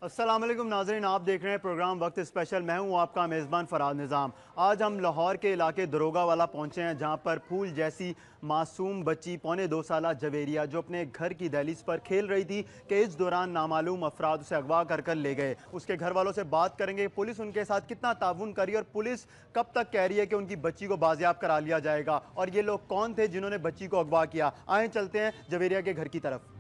अस्सलाम वालेकुम नाज़रीन, आप देख रहे हैं प्रोग्राम वक्त स्पेशल। मैं हूं आपका मेज़बान फ़राद निज़ाम। आज हम लाहौर के इलाके दरोगा वाला पहुंचे हैं, जहां पर फूल जैसी मासूम बच्ची पौने 2 साला जवेरिया जो अपने घर की दहलीज पर खेल रही थी कि इस दौरान नामालूम अफराद उसे अगवा कर ले गए। उसके घर वालों से बात करेंगे, पुलिस उनके साथ कितना ताउन करी और पुलिस कब तक कह रही है कि उनकी बच्ची को बाजियाब करा लिया जाएगा, और ये लोग कौन थे जिन्होंने बच्ची को अगवा किया। आए चलते हैं जवेरिया के घर की तरफ।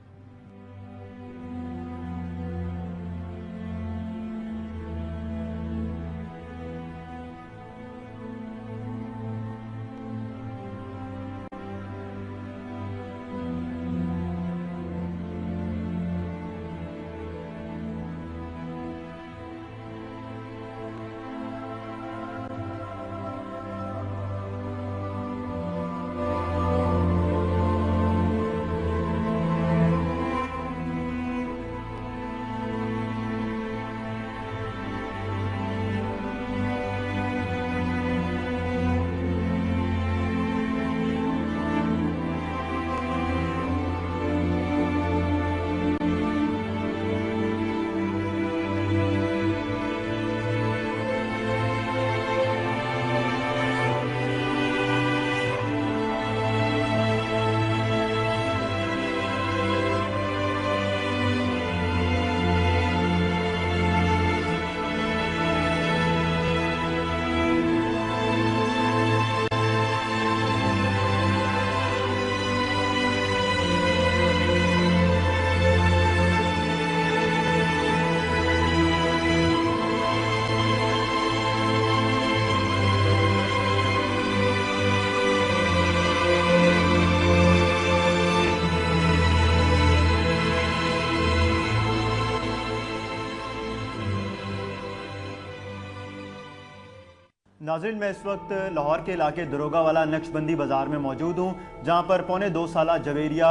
नाज़रीन, मैं इस वक्त लाहौर के इलाके दरोगा वाला नक्शबंदी बाज़ार में मौजूद हूँ, जहाँ पर पौने 2 साला जवेरिया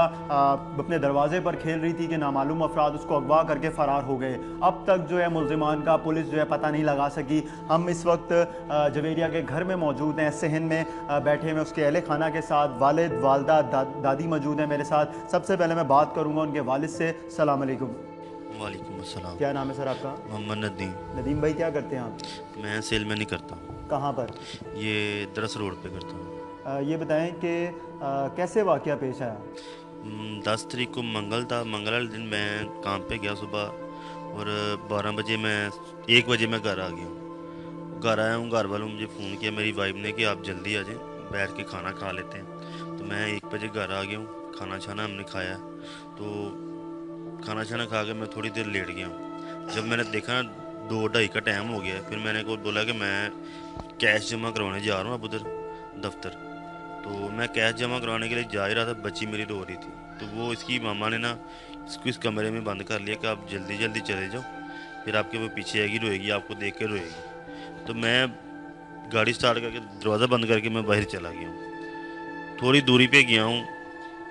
अपने दरवाजे पर खेल रही थी कि नामालूम अफराद उसको अगवा करके फ़रार हो गए। अब तक जो है मुल्ज़िमान का पुलिस जो है पता नहीं लगा सकी। हम इस वक्त जवेरिया के घर में मौजूद हैं, सहन में बैठे हुए उसके अहले खाना के साथ। वालिद, वालदा, दादी मौजूद हैं मेरे साथ। सबसे पहले मैं बात करूँगा उनके वालिद से। अस्सलाम वालेकुम। वालेकुम अस्सलाम। क्या नाम है सर आपका? मोहम्मद नदीम। नदीम भाई, क्या करते हैं आप? मैं सेल में नहीं करता। कहाँ पर? ये दरस रोड पे करता हूँ। ये बताएं कि कैसे वाक़या पेश आया? 10 तारीख को मंगल था। मंगल वाले दिन मैं काम पे गया सुबह, और 12 बजे मैं 1 बजे मैं घर आ गया हूँ। घर आया हूँ, घर वालों ने मुझे फ़ोन किया मेरी वाइफ ने कि आप जल्दी आ जाएं, बैठ के खाना खा लेते हैं। तो मैं 1 बजे घर आ गया हूँ। खाना छाना हमने खाया, तो खाना छाना खा के मैं थोड़ी देर लेट गया हूँ। जब मैंने देखा 2 ढाई का टाइम हो गया, फिर मैंने को बोला कि मैं कैश जमा करवाने जा रहा हूँ अब उधर दफ्तर। तो मैं कैश जमा करवाने के लिए जा ही रहा था, बच्ची मेरी रो रही थी। तो वो इसकी मामा ने ना इसको इस कमरे में बंद कर लिया कि आप जल्दी जल्दी चले जाओ, फिर आपके वो पीछे आएगी, रोएगी, आपको देख के रोएगी। तो मैं गाड़ी स्टार्ट करके दरवाज़ा बंद करके मैं बाहर चला गया हूँ। थोड़ी दूरी पे गया हूँ,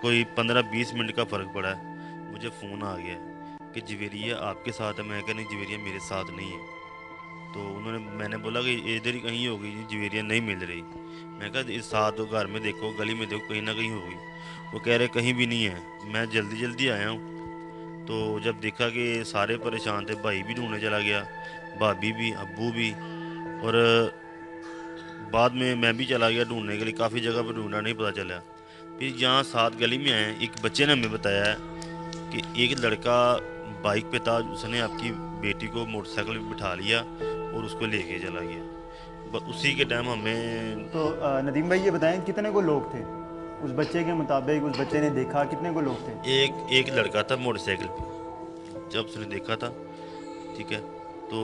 कोई 15-20 मिनट का फ़र्क पड़ा है, मुझे फ़ोन आ गया है कि जवेरिया आपके साथ है। मैं कहा नहीं, जवेरिया मेरे साथ नहीं है। तो मैंने बोला कि इधर ही कहीं होगी, जवेरिया नहीं मिल रही। मैं कहा इस साथ घर में देखो, गली में देखो, कहीं ना कहीं होगी। वो कह रहे कहीं भी नहीं है। मैं जल्दी जल्दी आया हूँ, तो जब देखा कि सारे परेशान थे, भाई भी ढूंढने चला गया, भाभी भी, अब्बू भी, और बाद में मैं भी चला गया ढूंढने के लिए। काफ़ी जगह पर ढूंढा, नहीं पता चला। फिर यहाँ साथ गली में आए, एक बच्चे ने हमें बताया है कि एक लड़का बाइक पे था, उसने आपकी बेटी को मोटरसाइकिल पे बिठा लिया और उसको लेके चला गया। उसी के टाइम हमें तो नदीम भाई, ये बताएं कितने को लोग थे उस बच्चे के मुताबिक? उस बच्चे ने देखा कितने को लोग थे? एक एक लड़का था मोटरसाइकिल पे, जब उसने देखा था। ठीक है, तो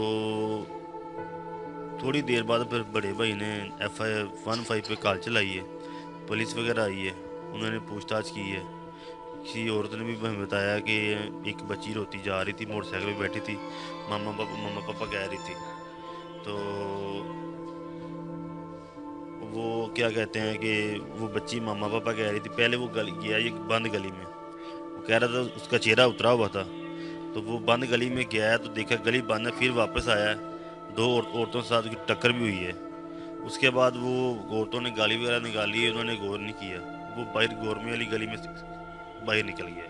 थोड़ी देर बाद फिर बड़े भाई ने FI 15 पे कॉल चलाई है, पुलिस वगैरह आई है, उन्होंने पूछताछ की है। किसी औरत ने भी हमें बताया कि एक बच्ची रोती जा रही थी, मोटरसाइकिल पे बैठी थी, मामा पापा कह रही थी। तो वो क्या कहते हैं कि वो बच्ची मामा पापा कह रही थी। पहले वो गली गया एक बंद गली में, वो कह रहा था, उसका चेहरा उतरा हुआ था। तो वो बंद गली में गया है, तो देखा गली बंद है, फिर वापस आया है। दो औरतों के साथ उसकी टक्कर भी हुई है। उसके बाद वो औरतों ने गाली वगैरह निकाली है, उन्होंने गौर नहीं किया। वो बाहर गौरमी वाली गली में बाहर निकल गया।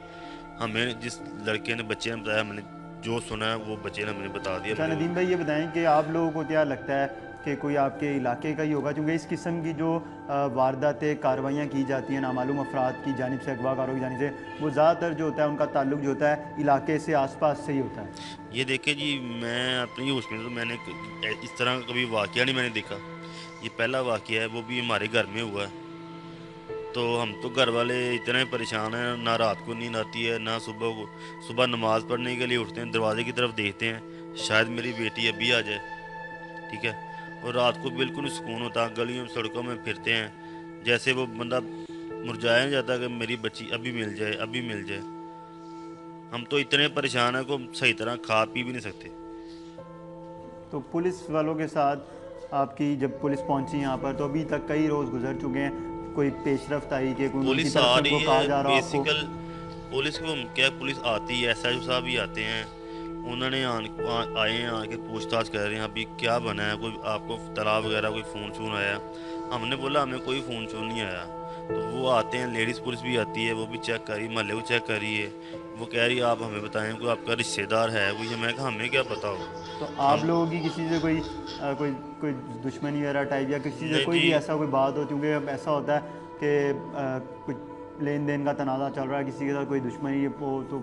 हमें जिस लड़के ने, बच्चे ने बताया, हमने अच्छा। जो सुना है वो बच्चे ने मैंने बता दिया अच्छा मेरे नदीम को। भाई, ये बताएं कि आप लोगों को क्या लगता है कि कोई आपके इलाके का ही होगा, क्योंकि इस किस्म की जो वारदातें कार्रवाइयाँ की जाती हैं नामालूम अफराद की जानिब से, अगवाकारों की जानिब से, वो ज़्यादातर जो होता है उनका ताल्लुक जो होता है इलाके से आसपास से ही होता है। ये देखे जी, मैं अपनी उसमें तो मैंने इस तरह का कभी वाकया नहीं मैंने देखा। ये पहला वाकया है, वो भी हमारे घर में हुआ है। तो हम तो घर वाले इतने परेशान हैं, ना रात को नींद आती है, ना सुबह को। सुबह नमाज़ पढ़ने के लिए उठते हैं, दरवाजे की तरफ देखते हैं, शायद मेरी बेटी अभी आ जाए, ठीक है? और रात को बिल्कुल सुकून होता, गलियों में सड़कों में फिरते हैं, जैसे वो बंदा मुरझाया नहीं जाता कि मेरी बच्ची अभी मिल जाए, अभी मिल जाए। हम तो इतने परेशान हैं को सही तरह खा पी भी नहीं सकते। तो पुलिस वालों के साथ आपकी जब पुलिस पहुंची यहाँ पर, तो अभी तक कई रोज़ गुजर चुके हैं, कोई पेशरफ्त आई कि कोई उनकी पुलिस तरफ आ से रही उनको कहा है जा रहा हो आपको? बेसिकल। पुलिस को क्या, पुलिस आती है, एसएचओ साहब भी आते हैं। उन्होंने आए हैं, आके पूछताछ कर रहे हैं अभी क्या बना है, कोई आपको तालाब वगैरह कोई फ़ोन शोन आया? हमने बोला हमें कोई फ़ोन शोन नहीं आया। तो वो आते हैं, लेडीज़ पुलिस भी आती है, वो भी चेक करी, महल्ले को चेक करी है। वो कह रही है आप हमें बताएं कोई आपका रिश्तेदार है कोई? मैं कहा हमें क्या पता होगा। तो आप हम लोगों की किसी से कोई कोई कोई दुश्मनी वगैरह टाइप या किसी से नहीं कोई जी। भी ऐसा कोई बात हो? क्योंकि अब ऐसा होता है कि कुछ लेन देन का तनाज़ा चल रहा है, किसी के साथ कोई दुश्मनी हो तो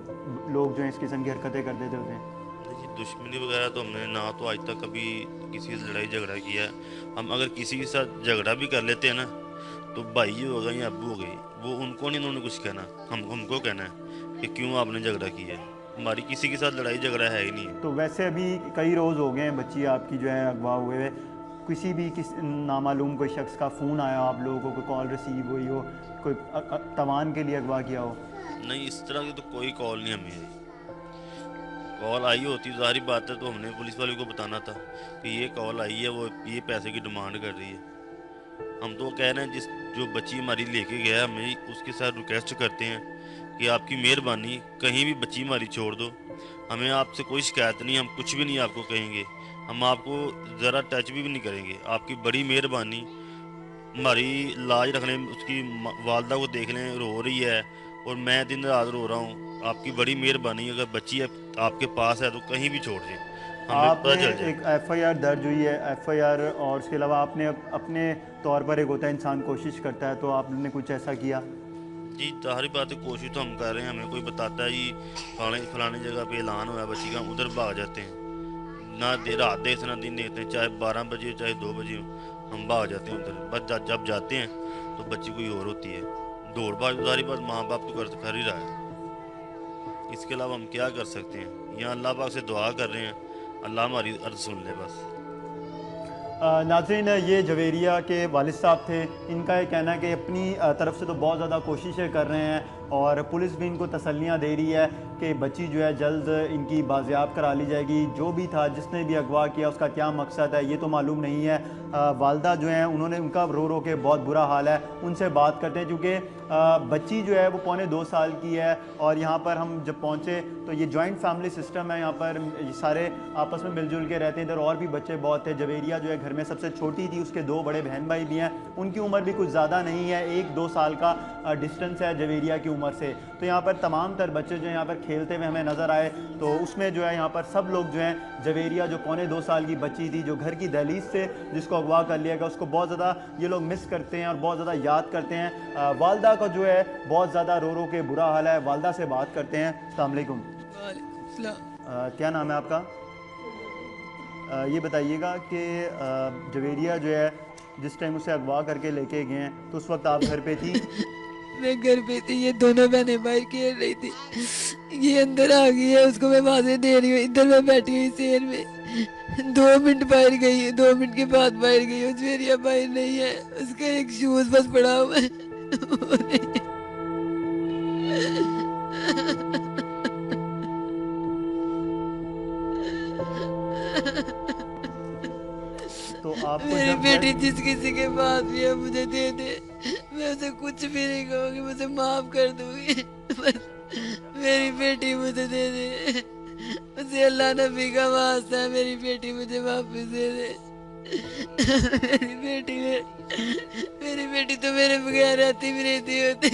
लोग जो है इस किस्म की हरकतें कर देते होते हैं। नहीं जी, दुश्मनी वगैरह तो हमने ना तो आज तक कभी किसी से लड़ाई झगड़ा किया है। हम अगर किसी के साथ झगड़ा भी कर लेते हैं ना, तो भाई हो गए या अब्बू हो गई, वो उनको नहीं, उन्होंने कुछ कहना, हम हमको कहना है कि क्यों आपने झगड़ा किया है। हमारी किसी के साथ लड़ाई झगड़ा है ही नहीं है। तो वैसे अभी कई रोज़ हो गए हैं बच्ची आपकी जो है अगवा हुए हुए, किसी भी नामालूम कोई शख्स का फ़ोन आया हो आप लोगों को, कोई कॉल रिसीव हुई हो, कोई तवान के लिए अगवा किया हो? नहीं, इस तरह की तो कोई कॉल नहीं हमें आई। कॉल आई होती तो सारी बात है तो हमने पुलिस वाले को बताना था कि ये कॉल आई है, वो ये पैसे की डिमांड कर रही है। हम तो कह रहे हैं जिस जो बच्ची हमारी लेके गया, हमें उसके साथ रिक्वेस्ट करते हैं कि आपकी मेहरबानी कहीं भी बच्ची हमारी छोड़ दो, हमें आपसे कोई शिकायत नहीं, हम कुछ भी नहीं आपको कहेंगे, हम आपको ज़रा टच भी नहीं करेंगे। आपकी बड़ी मेहरबानी, हमारी लाज रखने में, उसकी वालदा को देख लें, रो रही है और मैं दिन रात रो रहा हूँ। आपकी बड़ी मेहरबानी, अगर बच्ची आपके पास है तो कहीं भी छोड़ दें, हमें पता आपने चल जाए। एक एफआईआर दर्ज हुई है, एफआईआर, और उसके अलावा आपने अपने तौर पर, एक होता है इंसान कोशिश करता है, तो आपने कुछ ऐसा किया? जी, ज़ाहिर बात है कोशिश तो हम कर रहे हैं। हमें कोई बताता है जी फलाने फलानी जगह पे ऐलान हुआ है बच्ची का, उधर भाग जाते हैं। ना रात देखते ना दिन देखते हैं, चाहे 12 बजे हो चाहे 2 बजे हो, हम भाग जाते हैं उधर। बस जब जाते हैं तो बच्ची कोई और होती है। दौड़ भाग, ज़ाहिर बात माँ बाप तो कर ही रहा है। इसके अलावा हम क्या कर सकते हैं? यहाँ अल्लाह पाक से दुआ कर रहे हैं, अल्लाह हमारी अर्ज़ सुन ले बस। नाज़रीन, ये जवेरिया के वालिद साहब थे। इनका ये कहना है कि अपनी तरफ से तो बहुत ज़्यादा कोशिशें कर रहे हैं और पुलिस भी इनको तसल्लियाँ दे रही है कि बच्ची जो है जल्द इनकी बाजियाब करा ली जाएगी। जो भी था, जिसने भी अगवा किया, उसका क्या मकसद है ये तो मालूम नहीं है। वालदा जो हैं उन्होंने, उनका रो रो के बहुत बुरा हाल है। उनसे बात करते हैं, क्योंकि बच्ची जो है वो पौने 2 साल की है और यहाँ पर हम जब पहुँचे तो ये जॉइंट फैमिली सिस्टम है। यहाँ पर ये सारे आपस में मिलजुल के रहते हैं। इधर और भी बच्चे बहुत थे। जवेरिया जो है घर में सबसे छोटी थी, उसके 2 बड़े बहन भाई भी हैं। उनकी उम्र भी कुछ ज़्यादा नहीं है, 1-2 साल का डिस्टेंस है जवेरिया की उम्र से। तो यहाँ पर तमाम तर बच्चे जो यहाँ पर खेलते हुए हमें नज़र आए, तो उसमें जो है यहाँ पर सब लोग जो हैं, जवेरिया जो पौने 2 साल की बच्ची थी, जो घर की दहलीज से जिसको अगवा कर लिया गया, उसको बहुत ज़्यादा ये लोग मिस करते हैं और बहुत ज़्यादा याद करते हैं। वालदा का जो है बहुत ज़्यादा रो रो के बुरा हाल है। वालदा से बात करते हैं। अस्सलाम वालेकुम। क्या नाम है आपका? ये बताइएगा कि जवेरिया जो है जिस टाइम उसे अगवा करके लेके गए हैं, तो उस वक्त आप घर पे थी? मैं घर पे थी, ये दोनों बहनें बाहर खेल रही थी, ये अंदर आ गई है, उसको मैं आवाजें दे रही हूँ, इधर मैं बैठी हुई शेर में। 2 मिनट बाहर गई है, 2 मिनट के बाद बाहर गई है, ज्वेरिया बाहर नहीं है, उसका एक शूज बस पड़ा हुआ है। वो नहीं तो आपको मेरी जब बेटी घर, जिस किसी के पास भी है मुझे दे दे, मैं उसे कुछ भी नहीं कहूँगी, मुझे माफ कर दूंगी, बस मेरी बेटी मुझे दे दे, मुझे अल्लाह नबी का वास्ता है, मेरी बेटी मुझे वापस दे दे। मेरी बेटी तो मेरे बगैर रहती भी रहती होती।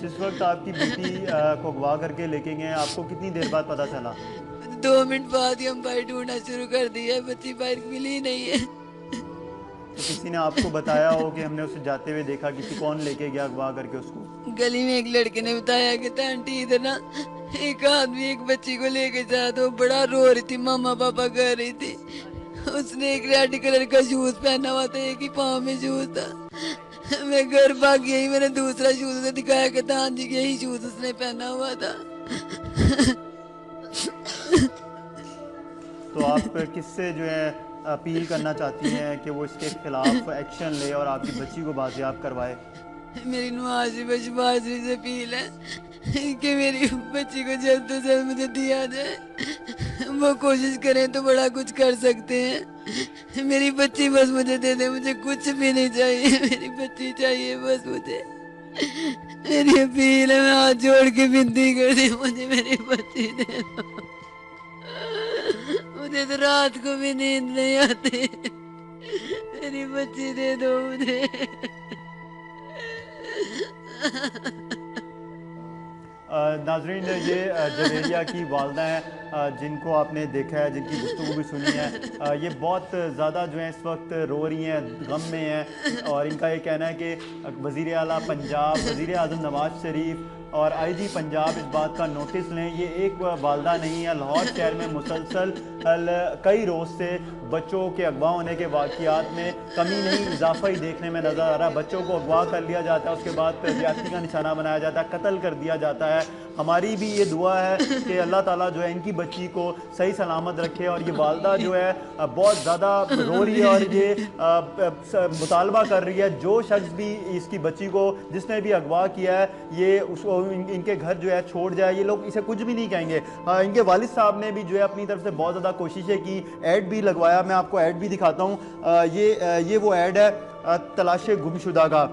जिस वक्त आपकी बेटी को अगवा करके लेके गए, आपको कितनी देर बाद पता चला? 2 मिनट बाद ही हम बाहर ढूंढना शुरू कर दिया, बच्ची बाहर मिली ही नहीं है। तो किसी ने आपको बताया हो कि हमने उसे जाते हुए देखा, किसी कौन लेके गया अगवा करके उसको? गली में एक लड़के ने बताया कि आंटी इधर ना एक आदमी एक बच्ची को लेके जा, तो बड़ा रो रही थी, मामा पापा कर रही थी। उसने एक रेड कलर का शूज पहना हुआ था, एक ही पाँव में शूज था। मैं घर भाग गई, मैंने दूसरा शूज उसे दिखाया कि हाँ जी यही शूज उसने पहना हुआ था। तो आप किससे जो है अपील करना चाहती हैं कि वो इसके खिलाफ एक्शन ले और आपकी बच्ची को बाजियाब करवाए? मेरी नवाजी बशबाजी से अपील है कि मेरी बच्ची को जल्द से जल्द मुझे दिया जाए। वो कोशिश करें तो बड़ा कुछ कर सकते हैं। मेरी बच्ची बस मुझे दे दे, मुझे कुछ भी नहीं चाहिए, मेरी बच्ची चाहिए बस मुझे। मेरी अपील है, मैं हाथ जोड़ के विनती करती हूँ, मुझे मेरी बच्ची दे दो। मुझे तो रात को भी नींद नहीं आती, मेरी बच्ची दे दो मुझे। नाजरीन, ये जवेरिया की वालदा हैं जिनको आपने देखा है, जिनकी गुफ्तगू भी सुनी है। ये बहुत ज़्यादा जो है इस वक्त रो रही हैं, गम में हैं, और इनका ये कहना है कि वज़ीर आला पंजाब, वज़ीर आज़म नवाज शरीफ और आईजी पंजाब इस बात का नोटिस लें। ये एक वालदा नहीं है, लाहौर शहर में मुसलसल कई रोज़ से बच्चों के अगवा होने के वाक़यात में कमी नहीं, इजाफा ही देखने में नज़र आ रहा है। बच्चों को अगवा कर लिया जाता है, उसके बाद ज्यादती का निशाना बनाया जाता है, कत्ल कर दिया जाता है। हमारी भी ये दुआ है कि अल्लाह ताला जो है इनकी बच्ची को सही सलामत रखे। और ये वालदा जो है बहुत ज़्यादा रो रही है और ये मुतालबा कर रही है जो शख्स भी इसकी बच्ची को, जिसने भी अगवा किया है, ये उसको इनके घर जो है छोड़ जाए। ये लोग इसे कुछ भी नहीं कहेंगे। इनके वालिद साहब ने भी जो है अपनी तरफ से बहुत ज़्यादा कोशिशें की, ऐड भी लगवाया। मैं आपको ऐड भी दिखाता हूँ। ये वो ऐड है तलाश गुमशुदा का।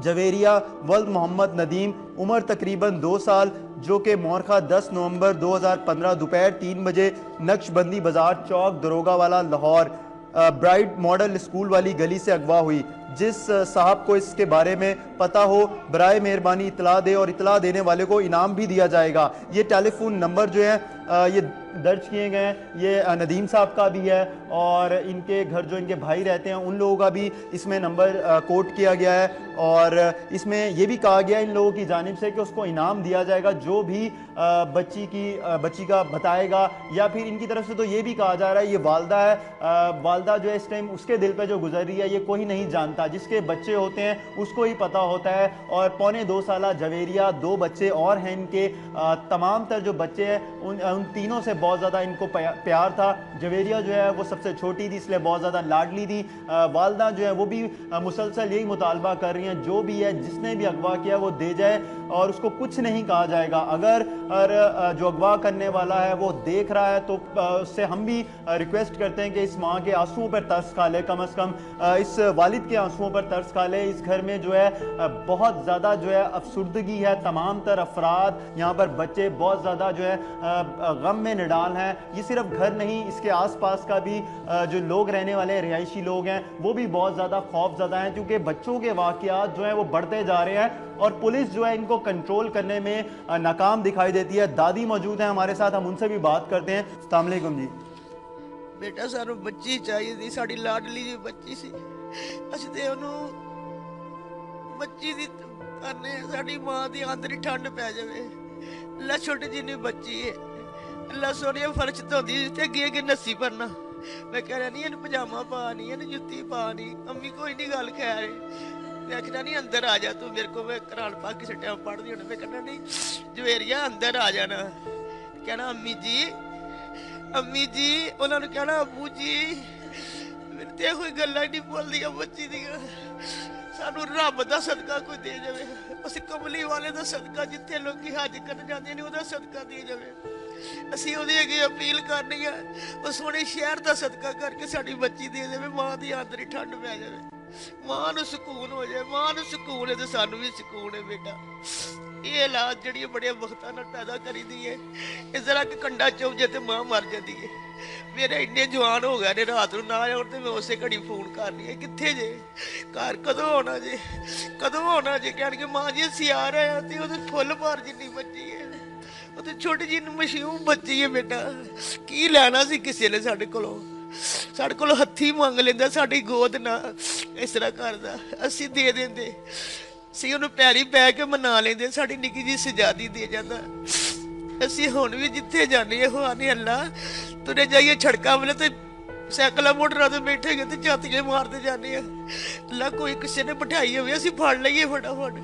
जवेरिया वल्द मोहम्मद नदीम, उम्र तकरीबन 2 साल, जो कि मौरखा 10 नवंबर 2015 दोपहर 3 बजे नक्शबंदी बाज़ार चौक दरोगा वाला लाहौर ब्राइट मॉडल स्कूल वाली गली से अगवा हुई। जिस साहब को इसके बारे में पता हो बराए मेहरबानी इतला दे और इतला देने वाले को इनाम भी दिया जाएगा। ये टेलीफोन नंबर जो है ये दर्ज किए गए हैं। ये नदीम साहब का भी है और इनके घर जो इनके भाई रहते हैं उन लोगों का भी इसमें नंबर कोट किया गया है। और इसमें यह भी कहा गया इन लोगों की जानिब से कि उसको इनाम दिया जाएगा जो भी बच्ची का बताएगा। या फिर इनकी तरफ से तो ये भी कहा जा रहा है, ये वालदा है, वालदा जो है इस टाइम उसके दिल पे जो गुजर रही है ये कोई नहीं जानता, जिसके बच्चे होते हैं उसको ही पता होता है। और पौने 2 साल जवेरिया, 2 बच्चे और हैं इनके, तमाम तर जो बच्चे हैं उन तीनों से बहुत ज़्यादा इनको प्यार था। जवेरिया जो है वो सबसे छोटी थी, इसलिए बहुत ज़्यादा लाडली थी। वालदा जो है वो भी मुसलसल यही मुतालबा कर रही हैं जो भी है, जिसने भी अगवा किया वो दे जाए और उसको कुछ नहीं कहा जाएगा। अगर जो अगवा करने वाला है वो देख रहा है तो उससे हम भी रिक्वेस्ट करते हैं कि इस माँ के आंसुओं पर तरस खा ले, कम अज़ कम इस वालिद के आंसुओं पर तरस खा ले। इस घर में जो है बहुत ज़्यादा जो है अफसुर्दगी है, तमाम तर अफराद यहाँ पर बच्चे बहुत ज़्यादा जो है गम में निडाल हैं। ये सिर्फ घर नहीं, इसके आसपास का भी जो लोग रहने वाले रिहायशी लोग हैं वो भी बहुत ज़्यादा खौफज़दा हैं, क्योंकि बच्चों के वाक़यात जो हैं वो बढ़ते जा रहे हैं और पुलिस जो है इनको कंट्रोल करने में नाकाम दिखाई देती है। दादी मौजूद हैं हमारे साथ, हम उनसे भी बात करते हैं। अस्सलाम वालेकुम जी। बेटा सानू बच्ची चाहिए थी, साड़ी लाडली जी बच्ची सी, ਅਸੀਂ ਤੇ ਉਹਨੂੰ ਬੱਚੀ ਦੀ ਕਰਨੇ ਸਾਡੀ ਮਾਂ ਦੀ ਅੰਦਰ ਹੀ ਠੰਡ ਪੈ ਜਾਵੇ। ਲਾ ਛੋਟੀ ਜਿਹੀ ਬੱਚੀ ਹੈ, ਅੱਲਾ ਸੋਹਣਿਆ ਫਰਸ਼ ਧੋਂਦੀ ਤੇ ਅੱਗੇ ਅੱਗੇ ਨੱਸੀ ਭਰਨਾ। ਮੈਂ ਕਹਿ ਰਿਹਾ ਨਹੀਂ ਇਹਨੂੰ ਪਜਾਮਾ ਪਾ, ਨਹੀਂ ਇਹਨੂੰ ਜੁੱਤੀ ਪਾ, ਨਹੀਂ ਅੰਮੀ ਕੋਈ ਨਹੀਂ ਗੱਲ ਖੈਰ। मैं कहना नहीं अंदर आ जा तू मेरे को, मैं कुरान पाक किसी टाइम पढ़ दी होने। मैं कहना नहीं जवेरिया अंदर आ जाना। कहना अम्मी जी, अम्मी जी, उन्होंने कहना अबू जी। मेरे ते कोई गल्लां नहीं बोलदियां बच्ची दियां। सानू रब दा सदका कोई दे जावे, अस कमली वाले दा सदका, जिथे लोग हज करन जांदे ने ओदा सदका दे जावे। ਅਸੀਂ ਉਹਦੇ ਅੱਗੇ ਅਪੀਲ ਕਰਨੀ ਆ, ਉਹ ਸੋਹਣੇ ਸ਼ਹਿਰ ਦਾ ਸਦਕਾ ਕਰਕੇ ਸਾਡੀ ਬੱਚੀ ਦੇ ਦੇਵੇ, ਮਾਂ ਦੀ ਅੰਦਰ ਹੀ ਠੰਡ ਪੈ ਜਾਵੇ, ਮਾਂ ਨੂੰ ਸਕੂਨ ਹੋ ਜਾਏ। ਮਾਂ ਨੂੰ ਸਕੂਨ ਹੈ ਤੇ ਸਾਨੂੰ ਵੀ ਸਕੂਨ ਹੈ ਬੇਟਾ। ਇਹ ਹਾਲਾਤ ਜਿਹੜੀਆਂ ਬੜੇ ਵਕਤਾਂ ਨਾਲ ਪੈਦਾ ਕਰੀਦੀ ਹੈ। ਇਸ ਤਰ੍ਹਾਂ ਕਿ ਕੰਡਾ ਚੁੱਭ ਜੇ ਤੇ ਮਾਂ ਮਰ ਜਾਂਦੀ ਹੈ। ਮੇਰੇ ਇੰਨੇ ਜਵਾਨ ਹੋ ਗਏ ਨੇ, ਰਾਤ ਨੂੰ ਨਾ ਆਉਣ ਤੇ ਮੈਂ ਉਸੇ ਘੜੀ ਫੋਨ ਕਰਨੀ ਹੈ, ਕਿੱਥੇ ਜੇ, ਘਰ ਕਦੋਂ ਆਉਣਾ ਜੇ, ਕਦੋਂ ਆਉਣਾ ਜੇ। ਕਹਿਣਗੇ ਮਾਂ ਜੀ ਅਸੀਂ ਆ ਰਹੇ ਹਾਂ। ਤੇ ਉਹਦੇ ਫੁੱਲ ਮਾਰ ਜਿੰਨੀ ਬੱਚੀ ਹੈ, ਉਹ ਤੇ ਛੋਟੀ ਜਿਹੀ ਮਸ਼ਹੂਮ ਬੱਚੀ ਹੈ। ਬੇਟਾ ਕੀ ਲੈਣਾ ਸੀ ਕਿਸੇ ਨੇ ਸਾਡੇ ਕੋਲੋਂ, ਸਾਡੇ ਕੋਲੋਂ ਹੱਥੀ ਮੰਗ ਲੈਂਦਾ, ਸਾਡੀ ਗੋਦ ਨਾ ਇਸ ਤਰ੍ਹਾਂ ਕਰਦਾ, ਅਸੀਂ ਦੇ ਦਿੰਦੇ ਸੀ, ਉਹਨੂੰ ਪੈਰੀ ਪੈ ਕੇ ਮਨਾ ਲੈਂਦੇ, ਸਾਡੀ ਨਿੱਕੀ ਜਿਹੀ ਸਜਾਦੀ ਦੇ ਜਾਂਦਾ। ਅਸੀਂ ਹੁਣ ਵੀ ਜਿੱਥੇ ਜਾਂਦੇ ਹੋ ਆਨੇ ਅੱਲਾ ਤੁਰੇ ਜਾਈਏ ਛੜਕਾਂ ਵਾਲੇ ਤੇ ਸਾਈਕਲਾਂ ਮੋਟਰਾਂ ਤੇ ਬੈਠੇ ਗਏ ਤੇ ਝਾਤੀਆਂ ਮਾਰਦੇ ਜਾਂਦੇ ਆ। ਅੱਲਾ ਕੋਈ ਕਿਸੇ ਨੇ ਬਿਠਾਈ ਹੋਵੇ ਅਸੀਂ ਫੜ ਲਈਏ ਫਟਾਫਟ,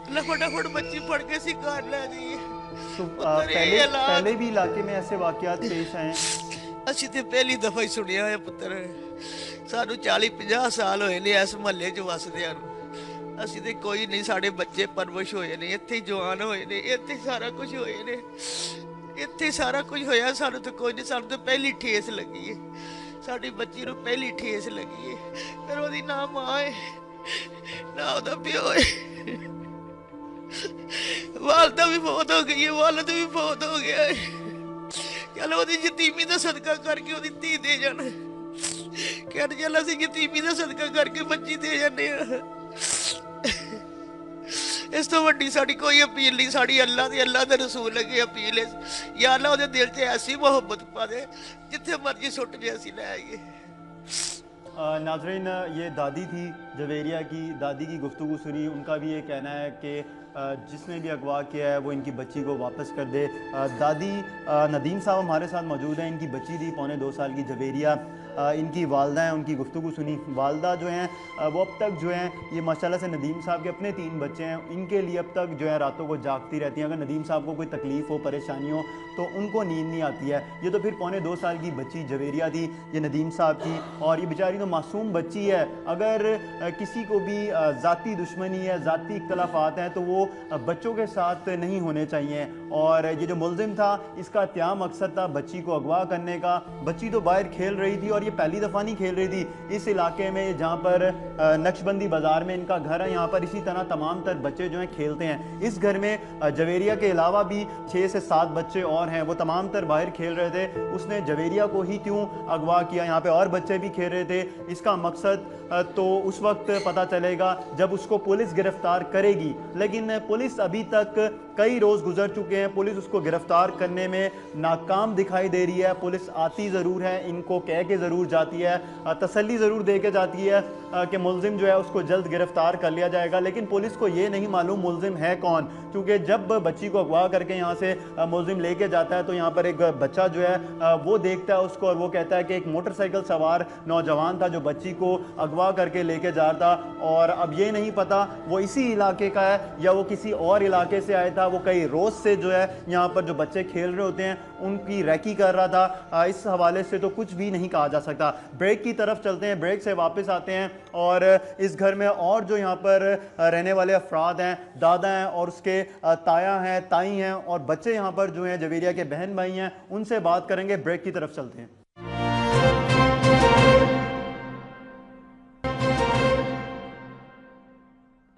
ਅੱਲਾ ਫਟਾਫਟ ਬੱਚੀ ਫੜ ਕੇ ਅਸੀਂ ਘਰ ਲੈ ਜਾਈਏ। तो पहले भी इलाके में ऐसे वाकयात पेश आए हैं? ਅਸੀਂ ਤੇ ਪਹਿਲੀ ਦਫਾ ਹੀ ਸੁਣਿਆ ਹੈ ਪੁੱਤਰ, ਸਾਨੂੰ 40-50 ਸਾਲ ਹੋਏ ਨੇ ਇਸ ਮਹੱਲੇ 'ਚ ਵਸਦਿਆਂ ਨੂੰ। ਅਸੀਂ ਤੇ ਕੋਈ ਨਹੀਂ, ਸਾਡੇ ਬੱਚੇ ਪਰਵਰਿਸ਼ ਹੋਏ ਨੇ ਇੱਥੇ, ਜਵਾਨ ਹੋਏ ਨੇ ਇੱਥੇ, ਸਾਰਾ ਕੁਝ ਹੋਏ ਨੇ ਇੱਥੇ, ਸਾਰਾ ਕੁਝ ਹੋਇਆ। ਸਾਨੂੰ ਤਾਂ ਕੋਈ ਨਹੀਂ, ਸਾਨੂੰ ਤਾਂ ਪਹਿਲੀ ਠੇਸ ਲੱਗੀ ਹੈ, ਸਾਡੀ ਬੱਚੀ ਨੂੰ ਪਹਿਲੀ ਠੇਸ ਲੱਗੀ ਹੈ। ਫਿਰ ਉਹਦੀ ਨਾ ਮਾਂ ਹੈ ਨਾ ਉਹਦਾ ਪਿਓ ਹੈ, ਵਾਲਦਾ ਵੀ ਬਹੁਤ ਹੋ ਗਈ ਹੈ, ਵਾਲਦ ਵੀ ਬਹੁਤ ਹੋ ਗਿਆ ਹੈ। ਚਲੋ ਉਹਦੀ ਯਤੀਮੀ ਦਾ ਸਦਕਾ ਕਰਕੇ ਉਹਦੀ ਧੀ ਦੇ ਜਾਣ, ਕਹਿੰਦੇ ਚੱਲ ਅਸੀਂ ਯਤੀਮੀ ਦਾ ਸਦਕਾ ਕਰਕੇ ਬੱਚੀ ਦੇ ਜਾਂਦੇ ਆ। ਇਸ ਤੋਂ ਵੱਡੀ ਸਾਡੀ ਕੋਈ ਅਪੀਲ ਨਹੀਂ, ਸਾਡੀ ਅੱਲਾ ਦੇ ਰਸੂਲ ਅੱਗੇ ਅਪੀਲ ਹੈ, ਯਾ ਅੱਲਾ ਉਹਦੇ ਦਿਲ 'ਚ ਐਸੀ ਮੁਹੱਬਤ ਪਾ ਦੇ ਜਿੱਥੇ ਮਰਜੀ ਸੁੱਟ ਜੇ ਅਸੀਂ ਲੈ ਆਈਏ। नाज़रीन, ये दादी थी जवेरिया की, दादी की गुफ्तगू सुनी। उनका भी ये कहना है कि जिसने भी अगवा किया है वो इनकी बच्ची को वापस कर दे। दादी नदीम साहब हमारे साथ मौजूद हैं, इनकी बच्ची थी 2.25 साल की जवेरिया। इनकी वालदा हैं, उनकी गुफ्तगू सुनी। वालदा जो हैं वो अब तक जो हैं ये माशाल्लाह से नदीम साहब के अपने 3 बच्चे हैं, इनके लिए अब तक जो है रातों को जागती रहती हैं। अगर नदीम साहब को कोई तकलीफ़ हो, परेशानी हो तो उनको नींद नहीं आती है। ये तो फिर 2.25 साल की बच्ची जवेरिया थी ये नदीम साहब की, और ये बेचारी तो मासूम बच्ची है। अगर किसी को भी ज़ाती दुश्मनी है, ज़ाती इख्तलाफात हैं तो वो बच्चों के साथ नहीं होने चाहिए। और ये जो मुलजिम था इसका क्या मकसद था बच्ची को अगवा करने का। बच्ची तो बाहर खेल रही थी, और ये पहली दफ़ा नहीं खेल रही थी इस इलाके में जहाँ पर नक्शबंदी बाज़ार में इनका घर है। यहाँ पर इसी तरह तमाम तर बच्चे जो हैं खेलते हैं। इस घर में जवेरिया के अलावा भी 6 से 7 बच्चे और हैं, वो तमाम तर बाहर खेल रहे थे। उसने जवेरिया को ही क्यों अगवा किया, यहाँ पे और बच्चे भी खेल रहे थे, इसका मकसद तो उस वक्त पता चलेगा जब उसको पुलिस गिरफ्तार करेगी। लेकिन पुलिस अभी तक कई रोज़ गुजर चुके हैं, पुलिस उसको गिरफ्तार करने में नाकाम दिखाई दे रही है। पुलिस आती ज़रूर है, इनको कह के ज़रूर जाती है, तसल्ली ज़रूर दे के जाती है कि मुलजिम जो है उसको जल्द गिरफ्तार कर लिया जाएगा। लेकिन पुलिस को ये नहीं मालूम मुलजिम है कौन, क्योंकि जब बच्ची को अगवा करके यहाँ से मुलजिम लेके जाता है तो यहाँ पर एक बच्चा जो है वो देखता है उसको, और वो कहता है कि एक मोटरसाइकिल सवार नौजवान था जो बच्ची को अगवा करके लेके जा रहा था। और अब ये नहीं पता वो इसी इलाके का है या वो किसी और इलाके से आया था। वो कई रोज़ से जो है यहाँ पर जो बच्चे खेल रहे होते हैं उनकी रैकी कर रहा था। इस हवाले से तो कुछ भी नहीं कहा जा सकता। ब्रेक की तरफ चलते हैं, ब्रेक से वापस आते हैं और इस घर में और जो यहाँ पर रहने वाले अफराद हैं, दादा हैं और उसके ताया हैं, ताई हैं और बच्चे यहाँ पर जो हैं जवेरिया के बहन भाई हैं, उनसे बात करेंगे। ब्रेक की तरफ चलते हैं।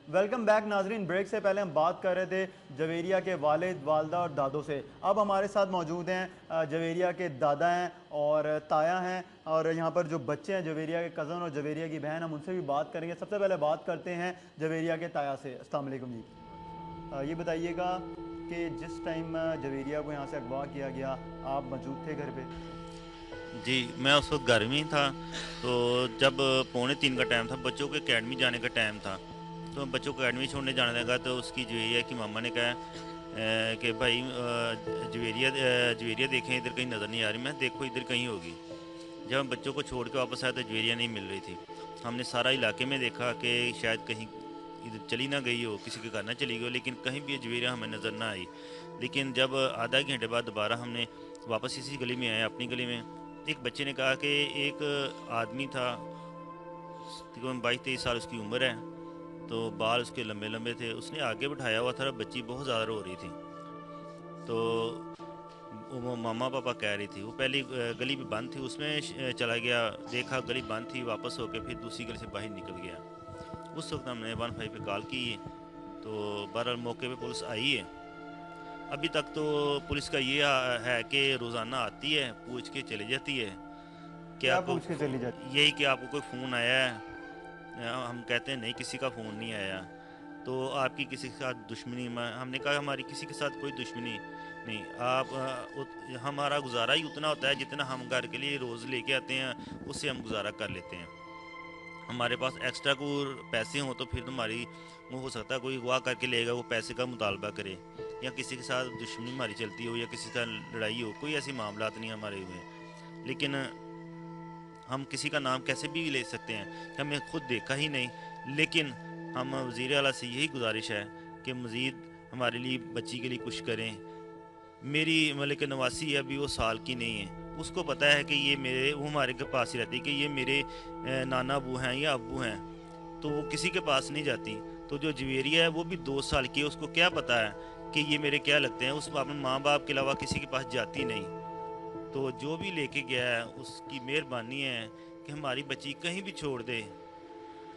वेलकम बैक नाजरीन। ब्रेक से पहले हम बात कर रहे थे जवेरिया के वालिद, वालदा और दादों से। अब हमारे साथ मौजूद हैं जवेरिया के दादा हैं और ताया हैं, और यहाँ पर जो बच्चे हैं जवेरिया के कज़न और जवेरिया की बहन, हम उनसे भी बात करेंगे। सबसे पहले बात करते हैं जवेरिया के ताया से। अस्सलाम वालेकुम जी, ये बताइएगा कि जिस टाइम जवेरिया को यहाँ से अगवा किया गया आप मौजूद थे घर पे? जी, मैं उस वक्त घर में ही था। तो जब 2:45 का टाइम था, बच्चों के अकेडमी जाने का टाइम था, तो बच्चों को अकेडमी छोड़ने जाने लगा तो उसकी जो है कि मामा ने कहा कि भाई जवेरिया देखें, इधर कहीं नज़र नहीं आ रही। मैं देखो इधर कहीं होगी। जब हम बच्चों को छोड़ के वापस आए तो जवेरिया नहीं मिल रही थी। हमने सारा इलाके में देखा कि शायद कहीं इधर चली ना गई हो, किसी के घर ना चली गई हो, लेकिन कहीं भी जवेरिया हमें नज़र ना आई। लेकिन जब आधा घंटे बाद दोबारा हमने वापस इसी गली में आए, अपनी गली में, एक बच्चे ने कहा कि एक आदमी था, तकरीबन 22-23 साल उसकी उम्र है, तो बाल उसके लंबे लंबे थे, उसने आगे बिठाया हुआ था। बच्ची बहुत ज़्यादा रो रही थी, तो वो मामा पापा कह रही थी। वो पहली गली भी बंद थी, उसमें चला गया, देखा गली बंद थी, वापस होकर फिर दूसरी गली से बाहर निकल गया। उस वक्त हमने 15 पे कॉल की तो बहरहाल मौके पे पुलिस आई है। अभी तक तो पुलिस का ये है कि रोज़ाना आती है, पूछ के चली जाती है कि क्या आपको पूछ के चली जाती यही कि आपको कोई फ़ोन आया है। हम कहते हैं नहीं, किसी का फ़ोन नहीं आया। तो आपकी किसी के साथ दुश्मनी? हमने कहा हमारी किसी के साथ कोई दुश्मनी नहीं। हमारा गुजारा ही उतना होता है जितना हम घर के लिए रोज़ लेके आते हैं, उससे हम गुजारा कर लेते हैं। हमारे पास एक्स्ट्रा को पैसे हों तो फिर हमारी वो हो सकता है कोई अगवा करके लेगा, वो पैसे का मुतालबा करे, या किसी के साथ दुश्मनी हमारी चलती हो, या किसी का लड़ाई हो, कोई ऐसी मामला नहीं हमारे हुए। लेकिन हम किसी का नाम कैसे भी ले सकते हैं कि हमें खुद देखा ही नहीं। लेकिन हम वज़ीर आला से यही गुजारिश है कि मज़ीद हमारे लिए, बच्ची के लिए कुछ करें। मेरी मलिक नवासी है, अभी वो साल की नहीं है, उसको पता है कि ये मेरे, वो हमारे के पास ही रहती है कि ये मेरे नाना अबू हैं या अब्बू हैं, तो वो किसी के पास नहीं जाती। तो जो जवेरिया है वो भी 2 साल की है, उसको क्या पता है कि ये मेरे क्या लगते हैं। उस अपने माँ बाप के अलावा किसी के पास जाती नहीं। तो जो भी लेके गया है उसकी मेहरबानी है कि हमारी बच्ची कहीं भी छोड़ दे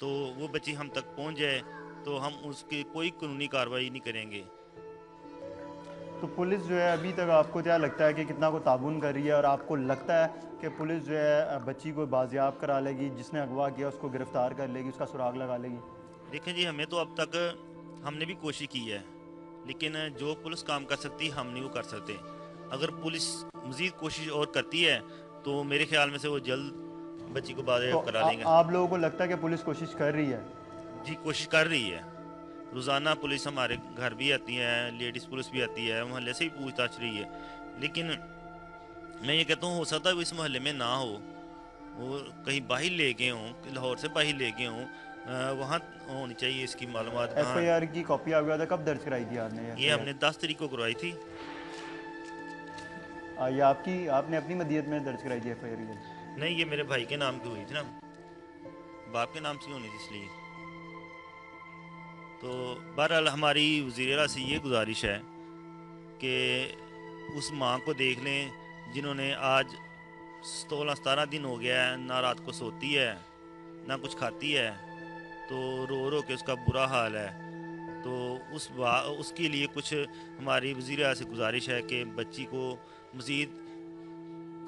तो वो बच्ची हम तक पहुंच जाए, तो हम उसकी कोई कानूनी कार्रवाई नहीं करेंगे। तो पुलिस जो है अभी तक आपको क्या लगता है कि कितना को ताबून कर रही है, और आपको लगता है कि पुलिस जो है बच्ची को बाजियाब करा लेगी, जिसने अगवा किया उसको गिरफ्तार कर लेगी, उसका सुराग लगा लेगी? देखें जी, हमें तो अब तक हमने भी कोशिश की है, लेकिन जो पुलिस काम कर सकती हम नहीं वो कर सकते। अगर पुलिस मज़ीद कोशिश और करती है तो मेरे ख्याल में से वो जल्द बच्ची को तो बाजियाब करा लेंगे। आप लोगों को लगता है कि पुलिस कोशिश कर रही है? जी, कोशिश कर रही है। रोज़ाना पुलिस हमारे घर भी आती है, लेडीज़ पुलिस भी आती है, मोहल्ले से भी पूछताछ रही है। लेकिन मैं ये कहता हूँ, हो सकता है वो इस मोहल्ले में ना हो, वो कहीं बाहर ले गए हों, लाहौर से बाहर ले गए हों। वहाँ होनी चाहिए इसकी मालूमात कहाँ। एफआईआर की कॉपी आ गया था, कब दर्ज कराई थी आपने ये हमने 10 तारीख को करवाई थी। ये आपने अपनी मदीयत में दर्ज कराई थी एफआईआर? नहीं, ये मेरे भाई के नाम की हुई थी ना, बाप के नाम से होनी थी इसलिए। तो बहरहाल हमारी वज़ीर आला से ये गुजारिश है कि उस माँ को देख लें जिन्होंने आज 16-17 दिन हो गया है, ना रात को सोती है ना कुछ खाती है, तो रो रो के उसका बुरा हाल है। तो उसके लिए कुछ हमारी वज़ीर आला से गुजारिश है कि बच्ची को मज़ीद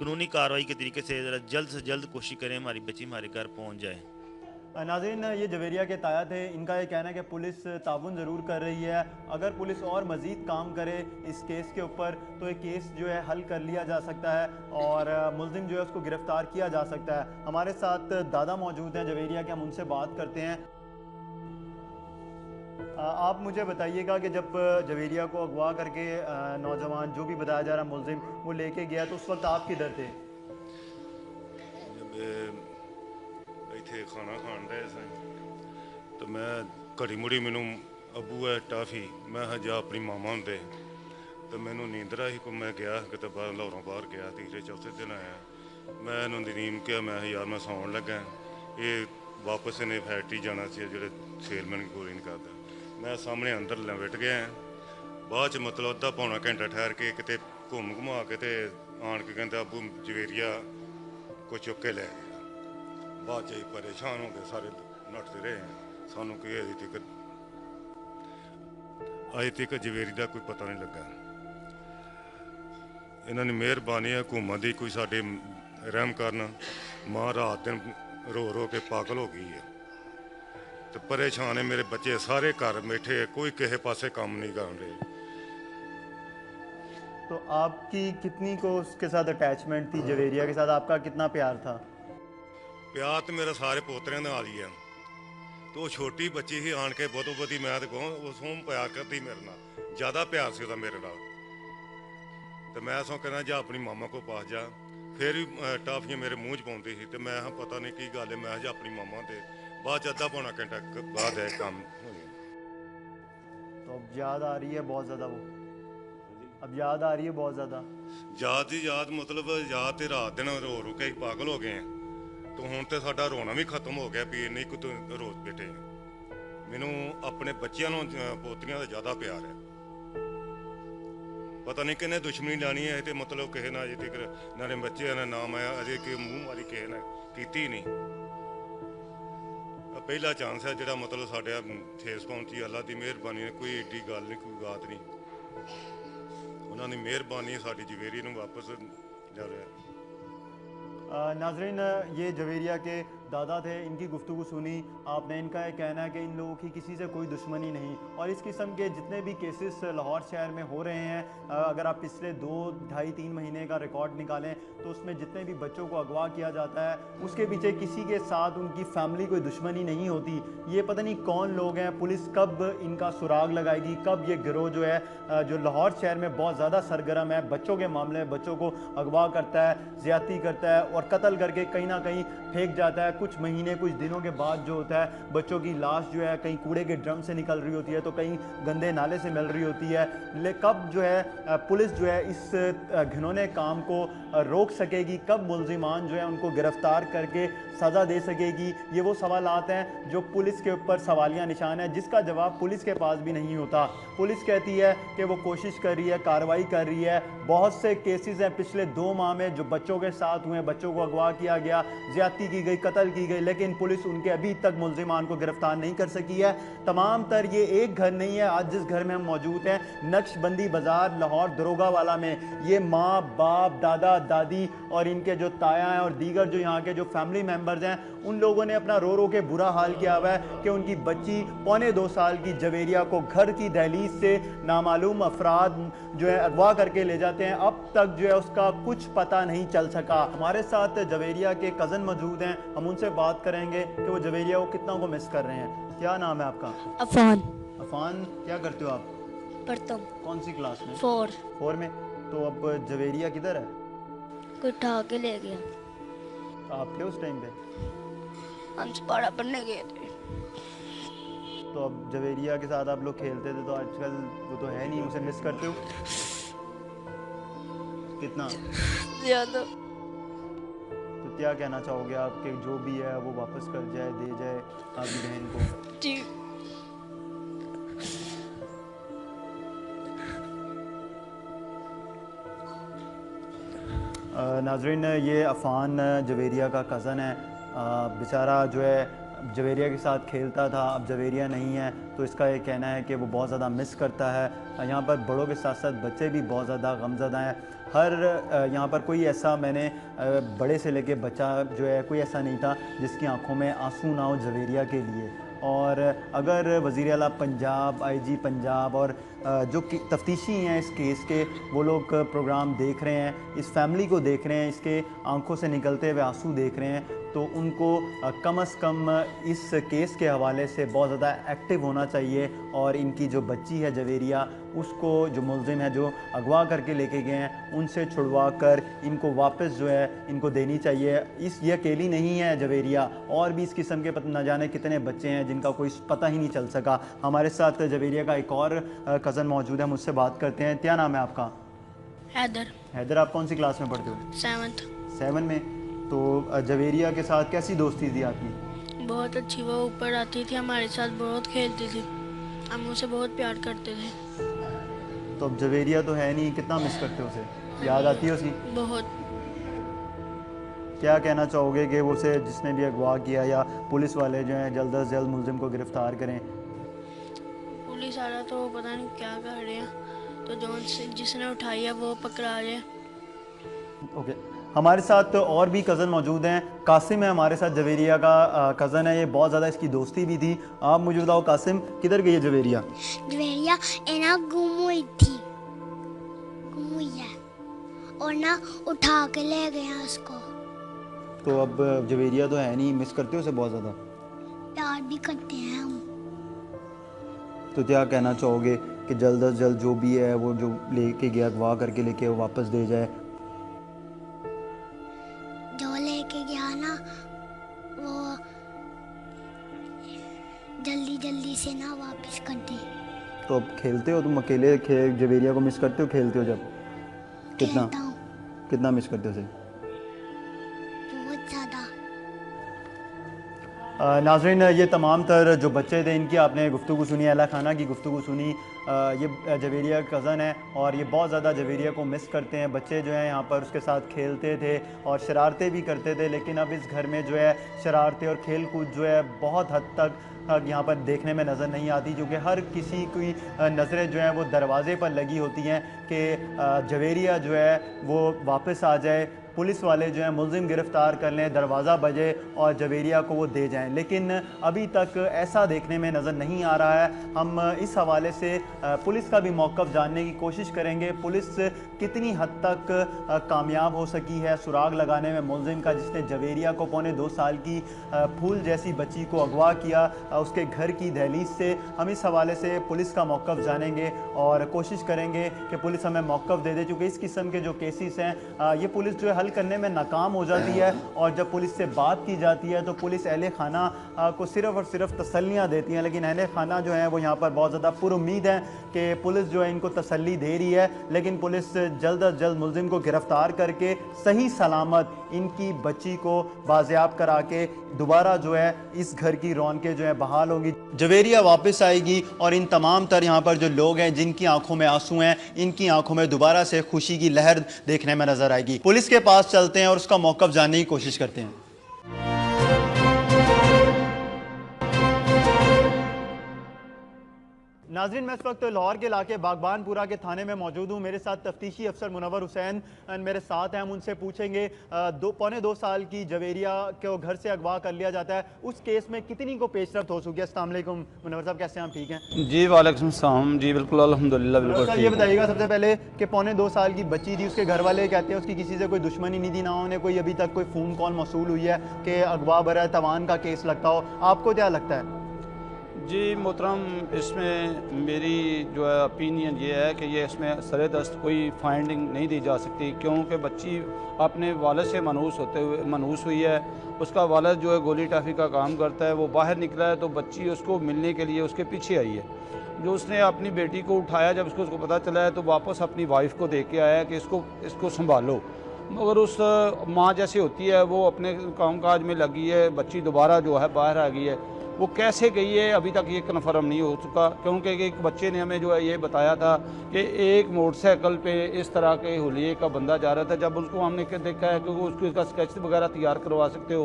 कानूनी कार्रवाई के तरीके से जल्द कोशिश करें हमारी बच्ची हमारे घर पहुंच जाए। नाज़रीन, ये जवेरिया के ताया थे, इनका ये कहना है कि पुलिस ताउन ज़रूर कर रही है। अगर पुलिस और मज़ीद काम करे इस केस के ऊपर तो ये केस जो है हल कर लिया जा सकता है और मुलजिम जो है उसको गिरफ़्तार किया जा सकता है। हमारे साथ दादा मौजूद हैं जवेरिया के, हम उनसे बात करते हैं। आप मुझे बताइएगा कि जब जवेरिया को अगवा करके नौजवान, जो भी बताया जा रहा है मुलजिम, वो लेके गया, तो उस वक्त आप किधर थे? ਇੱਥੇ ਖਾਣਾ ਖਾਣ ਦਾ ਸੀ ਤੇ ਮੈਂ ਘੜੀ ਮੁੜੀ ਮੈਨੂੰ ਅੱਬੂ ਹੈ ਟਾਫੀ, ਮੈਂ ਕਿਹਾ ਜਾ ਆਪਣੀ ਮਾਮਾ ਹੁੰਦੇ ਤੇ ਮੈਨੂੰ ਨੀਂਦਰ ਆਈ ਕੋ ਮੈਂ ਗਿਆ ਕਿਤੇ ਬਾਹਰ ਲਾਹੌਰੋਂ ਬਾਹਰ ਗਿਆ, ਤੀਸਰੇ ਚੌਥੇ ਦਿਨ ਆਇਆ। ਮੈਂ ਇਹਨੂੰ ਨੀਮ ਕਿਹਾ, ਮੈਂ ਯਾਰ ਮੈਂ ਸੌਣ ਲੱਗਾ, ਇਹ ਵਾਪਸ ਇਹਨੇ ਫੈਕਟਰੀ ਜਾਣਾ ਸੀ, ਜਿਹੜੇ ਸੇਲਮੈਨ ਗੋਲੀ ਨਹੀਂ ਕਰਦਾ। ਮੈਂ ਸਾਹਮਣੇ ਅੰਦਰ ਲਵੇਟ ਗਿਆ। ਬਾਅਦ 'ਚ ਮਤਲਬ ਅੱਧਾ ਪੌਣਾ ਘੰਟਾ ਠਹਿਰ ਕੇ ਕਿਤੇ ਘੁੰਮ ਘੁਮਾ ਕੇ ਤੇ ਆਣ ਕੇ ਕਹਿੰਦਾ ਅੱਬੂ ਜਵੇਰੀਆ ਕੋ ਚੁੱਕ ਕੇ ਲੈ ਗਿਆ। ਬਾਅਦ 'ਚ ਅਸੀਂ ਪਰੇਸ਼ਾਨ ਹੋ ਗਏ, ਸਾਰੇ ਨੱਠਦੇ ਰਹੇ। ਸਾਨੂੰ ਕੋਈ ਅਜੇ ਤੱਕ ਜਵੇਰੀ ਦਾ ਕੋਈ ਪਤਾ ਨਹੀਂ ਲੱਗਾ। ਇਹਨਾਂ ਦੀ ਮਿਹਰਬਾਨੀ ਹੈ ਹਕੂਮਤ ਦੀ, ਕੋਈ ਸਾਡੇ ਰਹਿਮ ਕਰਨ। ਮਾਂ ਰਾਤ ਦਿਨ ਰੋ ਰੋ ਕੇ ਪਾਗਲ ਹੋ ਗਈ ਹੈ ਤੇ ਪਰੇਸ਼ਾਨ ਹੈ। ਮੇਰੇ ਬੱਚੇ ਸਾਰੇ ਘਰ ਬੈਠੇ, ਕੋਈ ਕਿਸੇ ਪਾਸੇ ਕੰਮ ਨਹੀਂ ਕਰ ਰਹੇ। तो आपकी कितनी को उसके साथ अटैचमेंट थी, जवेरिया के साथ आपका कितना प्यार था? ਪਿਆਰ ਤੇ ਮੇਰਾ ਸਾਰੇ ਪੋਤਰਿਆਂ ਨਾਲ ਹੀ ਆ। ਤੇ ਉਹ ਛੋਟੀ ਬੱਚੀ ਸੀ, ਆਣ ਕੇ ਬੋਤੋ ਬੋਤੀ ਮੈਂ ਤੇ ਕਹੂੰ ਉਸ ਨੂੰ ਪਿਆਰ ਕਰਦੀ ਮੇਰੇ ਨਾਲ, ਜ਼ਿਆਦਾ ਪਿਆਰ ਸੀ ਉਹਦਾ ਮੇਰੇ ਨਾਲ। ਤੇ ਮੈਂ ਸੋ ਕਹਿੰਦਾ ਜਾ ਆਪਣੀ ਮਾਮਾ ਕੋਲ ਪਾਸ ਜਾ। ਫਿਰ ਵੀ ਟਾਫੀਆਂ ਮੇਰੇ ਮੂੰਹ 'ਚ ਪਾਉਂਦੀ ਸੀ ਤੇ ਮੈਂ ਕਿਹਾ ਪਤਾ ਨਹੀਂ ਕੀ ਗੱਲ ਹੈ, ਮੈਂ ਜਾ ਆਪਣੀ ਮਾਮਾ ਦੇ। ਬਾਅਦ 'ਚ ਅੱਧਾ ਪੌਣਾ ਘੰਟਾ ਬਾਅਦ ਇਹ ਕੰਮ ਹੋ ਗਿਆ। तो अब याद आ रही है बहुत ज़्यादा वो? अब याद आ रही है बहुत ज़्यादा? ਯਾਦ ਦੀ ਯਾਦ ਮਤਲਬ ਯਾਦ ਤੇ ਰਾਤ ਦਿਨ ਰੋ ਰੋ ਕੇ ਅਸੀਂ ਪਾਗਲ ਹੋ ਗਏ ਆ। ਤੇ ਹੁਣ ਤੇ ਸਾਡਾ ਰੋਣਾ ਵੀ ਖਤਮ ਹੋ ਗਿਆ ਵੀ ਇੰਨੀ ਕੁ ਰੋਜ਼ ਬੈਠੇ ਆ। ਮੈਨੂੰ ਆਪਣੇ ਬੱਚਿਆਂ ਨੂੰ ਪੋਤਰੀਆਂ ਦਾ ਜ਼ਿਆਦਾ ਪਿਆਰ ਹੈ। ਪਤਾ ਨਹੀਂ ਕਿਹਨੇ ਦੁਸ਼ਮਣੀ ਲਾਣੀ ਹੈ ਤੇ ਮਤਲਬ ਕਿਸੇ ਨਾਲ ਅਜੇ ਤੱਕ ਨਾਲੇ ਬੱਚਿਆਂ ਦਾ ਨਾਮ ਆਇਆ, ਅਜੇ ਕਿ ਮੂੰਹ ਮਾਰੀ ਕਿਸੇ ਨੇ ਕੀਤੀ ਨਹੀਂ। ਪਹਿਲਾ ਚਾਂਸ ਹੈ ਜਿਹੜਾ ਮਤਲਬ ਸਾਡੇ ਠੇਸ ਪਹੁੰਚੀ। ਅੱਲਾ ਦੀ ਮਿਹਰਬਾਨੀ ਨੇ, ਕੋਈ ਏਡੀ ਗੱਲ ਨਹੀਂ, ਕੋਈ ਬਾਤ ਨਹੀਂ, ਉਹਨਾਂ ਦੀ ਮਿਹਰਬਾਨੀ ਸਾਡੀ ਜਵੇਰੀ ਨੂੰ ਵਾਪਸ ਲਿਆ। नाजरीन, ये जवेरिया के दादा थे, इनकी गुफ्तगू सुनी आपने। इनका ये कहना है कि इन लोगों की किसी से कोई दुश्मनी नहीं, और इस किस्म के जितने भी केसेस लाहौर शहर में हो रहे हैं, अगर आप पिछले 2, 2.5, 3 महीने का रिकॉर्ड निकालें तो उसमें जितने भी बच्चों को अगवा किया जाता है उसके पीछे किसी के साथ उनकी फैमिली कोई दुश्मनी नहीं होती। ये पता नहीं कौन लोग हैं, पुलिस कब इनका सुराग लगाएगी, कब ये गिरोह जो है जो लाहौर शहर में बहुत ज़्यादा सरगर्म है, बच्चों के मामले में बच्चों को अगवा करता है, ज़्यादती करता है और कत्ल करके कहीं ना कहीं फेंक जाता है। कुछ महीने कुछ दिनों के बाद जो होता है, बच्चों की लाश जो है कहीं कूड़े के ड्रम से निकल रही होती है तो कहीं गंदे नाले से मिल रही होती है। कब जो है पुलिस जो है इस घिनौने काम को रोक सकेगी, कब मुल्जिमान जो है उनको गिरफ्तार करके सज़ा दे सकेगी, ये वो सवालात हैं जो पुलिस के ऊपर सवालिया निशान है, जिसका जवाब पुलिस के पास भी नहीं होता। पुलिस कहती है कि वो कोशिश कर रही है, कार्रवाई कर रही है। बहुत से केसेस हैं पिछले 2 माह में जो बच्चों के साथ हुए, बच्चों को अगवा किया गया, ज़्यादती की गई, कत्ल की गई, लेकिन पुलिस उनके अभी तक मुल्जिमान को गिरफ्तार नहीं कर सकी है। तमाम तर ये एक घर नहीं है, आज जिस घर में हम मौजूद हैं, नक्शबंदी बाज़ार लाहौर दरोगा वाला में, ये माँ बाप, दादा दादी और इनके जो ताया हैं और दीगर जो यहाँ के जो फैमिली मेम्बर्स हैं, उन लोगों ने अपना रो रो के बुरा हाल किया हुआ है कि उनकी बच्ची 1.25 साल की जवेरिया को घर की दहलीज से नामालूम अफराद जो है अगवा करके ले जाते हैं। अब तक जो है उसका कुछ पता नहीं चल सका। हमारे साथ जवेरिया के कज़न मौजूद हैं, हम उनसे बात करेंगे कि वो जवेरिया को कितना को मिस कर रहे हैं। क्या नाम है आपका? अफान। अफान, क्या करते हो आप? पढ़ता हूँ कौन सी क्लास में? 4। में। तो अब जवेरिया किधर है? कोई उठा के ले गया। तो आप थे उस टाइम पे? हम पढ़ा पढ़ने गए थे। तो अब जवेरिया के साथ आप लोग खेलते थे, तो आजकल वो तो है नहीं, उसे मिस करते हो? कितना ज़्यादा। तो क्या कहना चाहोगे आप कि जो भी है वो वापस कर जाए, दे जाए आपकी बहन को? जी। नाजरीन, ये अफ़ान जवेरिया का कज़न है। बेचारा जो है जवेरिया के साथ खेलता था, अब जवेरिया नहीं है तो इसका ये कहना है कि वो बहुत ज़्यादा मिस करता है। यहाँ पर बड़ों के साथ साथ बच्चे भी बहुत ज़्यादा गमज़दा हैं। हर यहाँ पर कोई ऐसा, मैंने बड़े से लेके बच्चा जो है कोई ऐसा नहीं था जिसकी आंखों में आंसू ना हो जवेरिया के लिए। और अगर वज़ीर आला पंजाब, IG पंजाब और जो तफ्तीशी हैं इस केस के, वो लोग प्रोग्राम देख रहे हैं, इस फैमिली को देख रहे हैं, इसके आंखों से निकलते हुए आंसू देख रहे हैं, तो उनको कम से कम इस केस के हवाले से बहुत ज़्यादा एक्टिव होना चाहिए। और इनकी जो बच्ची है जवेरिया, उसको जो मुल्ज़िम है जो अगवा करके लेके गए हैं, उनसे छुड़वा कर इनको वापस जो है इनको देनी चाहिए। ये अकेली नहीं है जवेरिया, और भी इस किस्म के न जाने कितने बच्चे हैं जिनका कोई पता ही नहीं चल सका। हमारे साथ जवेरिया का एक और कज़न मौजूद है, मुझसे बात करते हैं। क्या नाम है आपका? हैदर। हैदर, आप कौन सी क्लास में पढ़ते हो? 7 में। तो जवेरिया के साथ कैसी दोस्ती थी आपकी? बहुत अच्छी। वो ऊपर आती थी, हमारे साथ बहुत खेलती थी, हम उसे बहुत प्यार करते थे। तो अब जवेरिया तो है नहीं, कितना मिस करते हो उसे? याद आती है उसकी? बहुत। क्या कहना चाहोगे कि वो उसे जिसने भी अगवा किया या पुलिस वाले जो हैं जल्द से जल्द मुल्ज़िम को गिरफ़्तार करें? पुलिस वाला तो पता नहीं क्या कर रहे हैं, तो जिसने उठाई है वो पकड़ा रहे। ओके, हमारे साथ और भी कज़न मौजूद हैं। कासिम है हमारे साथ, जवेरिया का कज़न है, ये बहुत ज़्यादा इसकी दोस्ती भी थी। आप मुझे बताओ कासिम, किधर गई है जवेरिया? जवेरिया ना गुम हुई थी, गुम हुई है और ना उठा के ले गए उसको। तो अब जवेरिया तो है नहीं, मिस करते हो उसे बहुत ज़्यादा? प्यार भी करते हैं हम। तो क्या कहना चाहोगे कि जल्द से जल्द जो भी है वो जो लेके गया, अगवा करके लेके, वो वापस दे जाए? जो लेके गया ना वो जल्दी जल्दी से ना वापस कर दे। तो अब खेलते हो तुम अकेले? जवेरिया को मिस करते हो खेलते हो जब? कितना खेलता हूँ, कितना मिस करते हो उसे? बहुत ज़्यादा। नाज़रीन, ये तमाम तर जो बच्चे थे इनकी आपने गुफ्तगू सुनी, अला खाना की गुफ्तगू सुनी। ये जवेरिया कज़न है और ये बहुत ज़्यादा जवेरिया को मिस करते हैं। बच्चे जो हैं यहाँ पर उसके साथ खेलते थे और शरारतें भी करते थे, लेकिन अब इस घर में जो है शरारतें और खेल कूद जो है बहुत हद तक यहाँ पर देखने में नज़र नहीं आती, क्योंकि हर किसी की नज़रें जो हैं वो दरवाज़े पर लगी होती हैं कि जवेरिया जो है वो वापस आ जाए, पुलिस वाले जो हैं मुलजिम गिरफ़्तार कर लें, दरवाज़ा बजे और जवेरिया को वो दे जाएं। लेकिन अभी तक ऐसा देखने में नज़र नहीं आ रहा है। हम इस हवाले से पुलिस का भी मौक़िफ़ जानने की कोशिश करेंगे। पुलिस कितनी हद तक कामयाब हो सकी है सुराग लगाने में मुलजिम का, जिसने जवेरिया को पौने 2 साल की फूल जैसी बच्ची को अगवा किया उसके घर की दहलीज से। हम इस हवाले से पुलिस का मौक़िफ़ जानेंगे और कोशिश करेंगे कि पुलिस हमें मौक़िफ़ दे दे, क्योंकि इस किस्म के जो केसेस हैं ये पुलिस जो है हल करने में नाकाम हो जाती है। और जब पुलिस से बात की जाती है तो पुलिस अहले खाना को सिर्फ़ और सिर्फ तसल्लियाँ देती हैं, लेकिन अहले खाना जो है वो यहाँ पर बहुत ज़्यादा पुरुम्मीद हैं कि पुलिस जो है इनको तसल्ली दे रही है। लेकिन पुलिस जल्द अज जल्द मुलजिम को गिरफ़्तार करके सही सलामत इनकी बच्ची को बाज़ियाब करा के दोबारा जो है इस घर की रौनकें जो है बहाल होंगी, जवेरिया वापस आएगी और इन तमाम तर यहाँ पर जो लोग हैं जिनकी आंखों में आंसू हैं, इनकी आंखों में दोबारा से खुशी की लहर देखने में नजर आएगी। पुलिस के पास चलते हैं और उसका मौक़िफ़ जानने की कोशिश करते हैं। नाज़रीन, मैं इस वक्त लाहौर के इलाके बागबानपुरा के थाने में मौजूद हूँ। मेरे साथ तफ्तीशी अफसर मुनव्वर हुसैन मेरे साथ हैं। हम उनसे पूछेंगे पौने 2 साल की जवेरिया को घर से अगवा कर लिया जाता है, उस केस में कितनी को पेशरफ्त हो चुकी है। अस्सलाम वालेकुम मुनव्वर साहब, कैसे हैं आप? ठीक हैं जी, वालेकुम सलाम जी, बिल्कुल अल्हम्दुलिल्लाह बिल्कुल ठीक। ये बताइएगा सबसे पहले कि पौने 2 साल की बच्ची थी, उसके घर वाले कहते हैं उसकी किसी से कोई दुश्मनी नहीं थी, ना उन्हें कोई अभी तक कोई फ़ोन कॉल मौसूल हुई है कि अगवा बरा तवान का केस लगता हो। आपको क्या लगता है? जी मोहतरम, इसमें मेरी जो है ओपिनियन ये है कि ये इसमें सरेदस्त कोई फाइंडिंग नहीं दी जा सकती, क्योंकि बच्ची अपने वालिद से मनहूस हुई है। उसका वालिद जो है गोली टाफी का काम करता है, वो बाहर निकला है तो बच्ची उसको मिलने के लिए उसके पीछे आई है। जो उसने अपनी बेटी को उठाया, जब उसको पता चला है तो वापस अपनी वाइफ को दे के आया कि इसको संभालो, मगर उस माँ जैसे होती है वो अपने कामकाज में लगी है, बच्ची दोबारा जो है बाहर आ गई है। वो कैसे गई है अभी तक ये कन्फर्म नहीं हो चुका, क्योंकि एक बच्चे ने हमें जो है ये बताया था कि एक मोटरसाइकिल पे इस तरह के हुलिये का बंदा जा रहा था। जब उसको हमने देखा है कि उसको इसका स्केच वगैरह तैयार करवा सकते हो,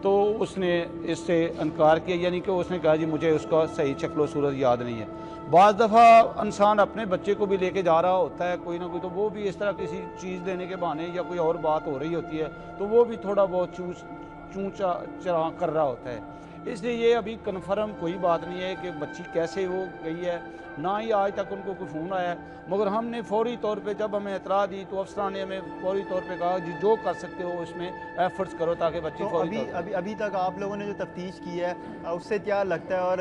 तो उसने इससे इनकार किया, यानी कि उसने कहा जी मुझे उसका सही शक्ल सूरत याद नहीं है। बाज़ दफ़ा इंसान अपने बच्चे को भी लेके जा रहा होता है कोई ना कोई, तो वो भी इस तरह किसी चीज़ देने के बहाने या कोई और बात हो रही होती है तो वो भी थोड़ा बहुत चूचा चरा कर रहा होता है। इसलिए ये अभी कन्फर्म कोई बात नहीं है कि बच्ची कैसे वो गई है, ना ही आज तक उनको कोई फ़ोन आया है। मगर हमने फौरी तौर पे जब हमें इतला दी तो अफसरान ने हमें फौरी तौर पे कहा जी जो कर सकते हो इसमें एफर्ट्स करो ताकि बच्ची तो अभी तक आप लोगों ने जो तफ्तीश की है उससे क्या लगता है, और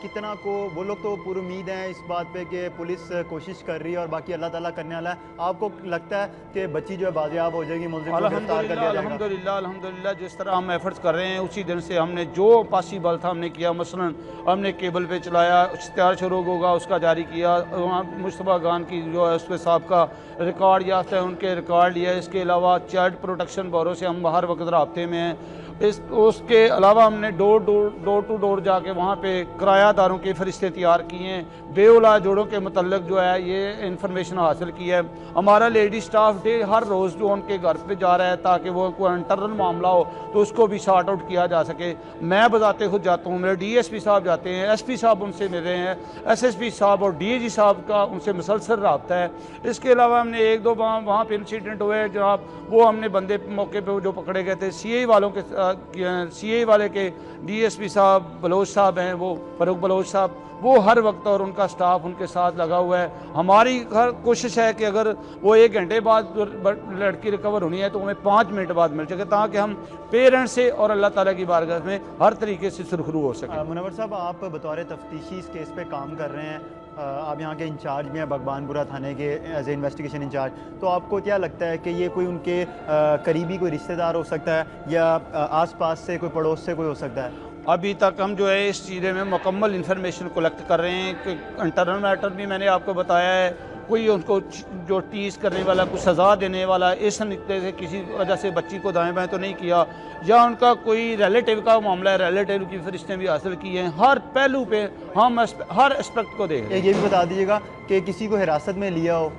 कितना को वो लोग तो पूरी उम्मीद हैं इस बात पे कि पुलिस कोशिश कर रही है और बाकी अल्लाह ताला करने वाला है, आपको लगता है कि बच्ची जो है बाजियाब हो जाएगी, मुलजिम को गिरफ्तार कर लिया जाएगा? अल्हम्दुलिल्लाह जिस तरह हम एफर्ट्स कर रहे हैं उसी दिन से हमने जो पॉसिबल था हमने किया। मसलन हमने केबल पे चलाया, इश्तिहार शुरू होगा उसका जारी किया, वहाँ मुश्तबा खान की जो है उसके साहब का रिकॉर्ड याफ्ता है उनके रिकॉर्ड लिया। इसके अलावा चाइल्ड प्रोटेक्शन ब्यूरो से हम हर वक्त रब्ते में हैं। उसके अलावा हमने डोर टू डोर जाके वहाँ पे किरायादारों के फरिश्ते तैयार किए हैं, बेऔलाद जोड़ों के मतलब जो है ये इंफॉर्मेशन हासिल की है। हमारा लेडी स्टाफ डे हर रोज़ जो उनके घर पे जा रहा है ताकि वो कोई इंटरनल मामला हो तो उसको भी सॉर्ट आउट किया जा सके। मैं बताते खुद जाता हूँ, मेरे DSP साहब जाते हैं, SP साहब उनसे मिल रहे हैं, SSP साहब और DAG साहब का उनसे मुसलसल रब्ता है। इसके अलावा हमने 1-2 वहाँ पे इंसिडेंट हुए जनाब, वो हमने बंदे मौके पे जो पकड़े गए थे CI वाले के DSP साहब बलोच साहब हैं, वो फरूक बलोच साहब, वो हर वक्त और उनका स्टाफ उनके साथ लगा हुआ है। हमारी हर कोशिश है कि अगर वो 1 घंटे बाद लड़की रिकवर होनी है तो हमें 5 मिनट बाद मिल सके, ताकि हम पेरेंट्स से और अल्लाह ताला की बारगाह में हर तरीके से सुरखरू हो सके। मुनव्वर साहब, आप बतौर तफ्तीशी इस केस पे काम कर रहे हैं, आप यहाँ के इंचार्ज भी हैं बागबानपुरा थाने के एज ए इन्वेस्टिगेशन इंचार्ज, तो आपको क्या लगता है कि ये कोई उनके करीबी कोई रिश्तेदार हो सकता है या आसपास से कोई पड़ोस से कोई हो सकता है? अभी तक हम जो है इस चीज़े में मुकम्मल इन्फॉर्मेशन कलेक्ट कर रहे हैं कि इंटरनल मैटर भी मैंने आपको बताया है कोई उनको जो टीज करने वाला, कुछ सज़ा देने वाला, इस तरीके से किसी वजह से बच्ची को दाएं बाएं तो नहीं किया, या उनका कोई रिलेटिव का मामला है, रिलेटिव की फरिश्तें भी हासिल की हैं। हर पहलू पे हम हर एस्पेक्ट को देख रहे हैं। ये भी बता दीजिएगा कि किसी को हिरासत में लिया हो?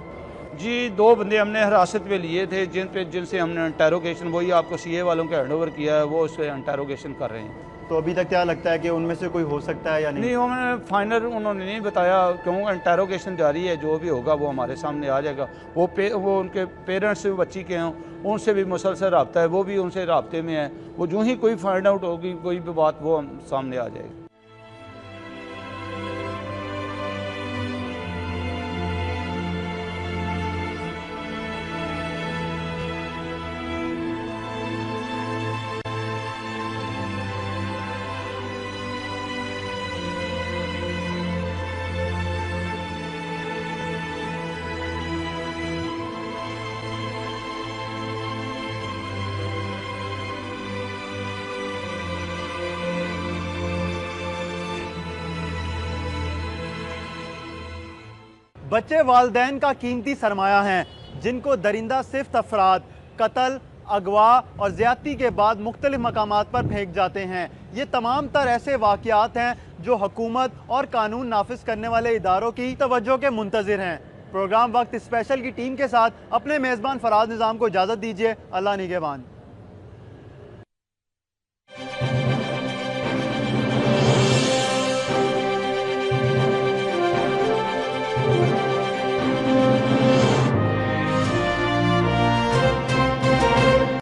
जी 2 बंदे हमने हिरासत में लिए थे, जिनसे हमने इंटेरोगेशन, वही आपको सीए वालों के हैंड ओवर किया है, वो उससे इंटेरोगेशन कर रहे हैं। तो अभी तक क्या लगता है कि उनमें से कोई हो सकता है या नहीं? नहीं, उन्होंने फाइनल उन्होंने नहीं बताया, क्यों इंटेरोगेशन जारी है, जो भी होगा वो हमारे सामने आ जाएगा। वो उनके पेरेंट्स से बच्ची के हैं, उनसे भी मुसलसल रब्ता है, वो भी उनसे रब्ते में है। वो जो ही कोई फाइंड आउट होगी, कोई भी बात, वो सामने आ जाएगी। बच्चे वालिदैन का कीमती सरमाया हैं, जिनको दरिंदा सिफ्त अफराद कत्ल, अगवा और ज़्यादती के बाद मुख्तलिफ मकामात पर फेंक जाते हैं। ये तमाम तर ऐसे वाक़यात हैं जो हुकूमत और कानून नाफिज करने वाले इदारों की तवज्जो के मुंतज़िर हैं। प्रोग्राम वक्त स्पेशल की टीम के साथ अपने मेज़बान फराज निज़ाम को इजाज़त दीजिए। अल्लाह निगहबान।